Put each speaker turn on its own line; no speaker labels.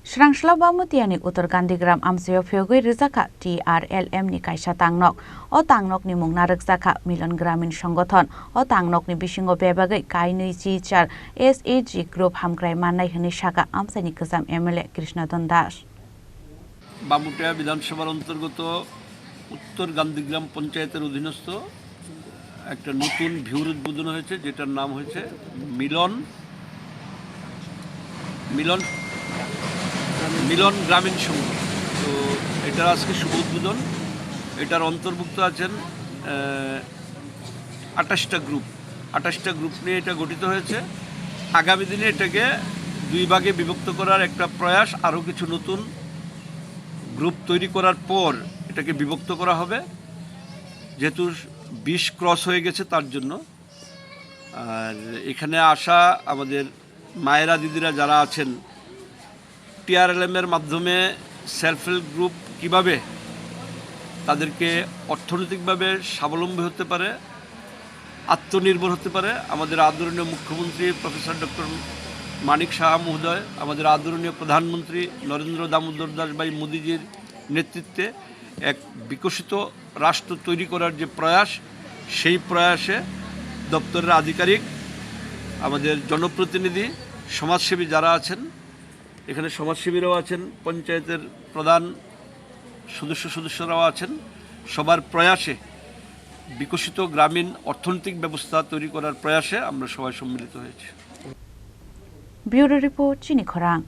Srangsla Bamutiani Utor Gandigram Amseo Fyogui Rizaka TRLM ni Kaisa Tangnok O Tangnok ni Mungna Rizaka Milon Gramin Songgothon O Tangnok ni Bisingo Bebagai Kainui Chichar SAG Group Hamgrai Manai Hini Shaka Amsani Kazam MLA Krishna Dondas
Bamutia বিধানসভার অন্তর্গত উত্তর গান্ধীগ্রাম পঞ্চায়েতের অধীনস্থ একটা নতুন ভিউর উদ্বোধন হয়েছে, যেটার নাম হয়েছে মিলন মিলন মিলন গ্রামীণ সংঘ। তো এটার আজকে শুভ উদ্বোধন। এটার অন্তর্ভুক্ত আছেন 28টা গ্রুপ নিয়ে এটা গঠিত হয়েছে। আগামী দিনে এটাকে দুই ভাগে বিভক্ত করার একটা প্রয়াস, আরও কিছু নতুন গ্রুপ তৈরি করার পর এটাকে বিভক্ত করা হবে, যেহেতু 20 ক্রস হয়ে গেছে তার জন্য। আর এখানে আসা আমাদের মায়েরা দিদিরা যারা আছেন, টিআরএলএমের মাধ্যমে সেলফ হেল্প গ্রুপ কীভাবে তাদেরকে অর্থনৈতিকভাবে স্বাবলম্বী হতে পারে, আত্মনির্ভর হতে পারে, আমাদের আদরণীয় মুখ্যমন্ত্রী প্রফেসর ডক্টর মানিক সাহা মহোদয়, আমাদের আদরণীয় প্রধানমন্ত্রী নরেন্দ্র দামোদর দাস ভাই মোদিজির নেতৃত্বে এক বিকশিত রাষ্ট্র তৈরি করার যে প্রয়াস, সেই প্রয়াসে দপ্তরের আধিকারিক, আমাদের জনপ্রতিনিধি, সমাজসেবী যারা আছেন, এখানে সমাজসেবীরাও আছেন, পঞ্চায়েতের প্রধান সদস্যরাও আছেন, সবার প্রয়াসে বিকশিত গ্রামীণ অর্থনৈতিক ব্যবস্থা তৈরি করার প্রয়াসে আমরা সবাই সম্মিলিত হয়েছি।
ব্যুরো রিপোর্ট চিনি খরাং।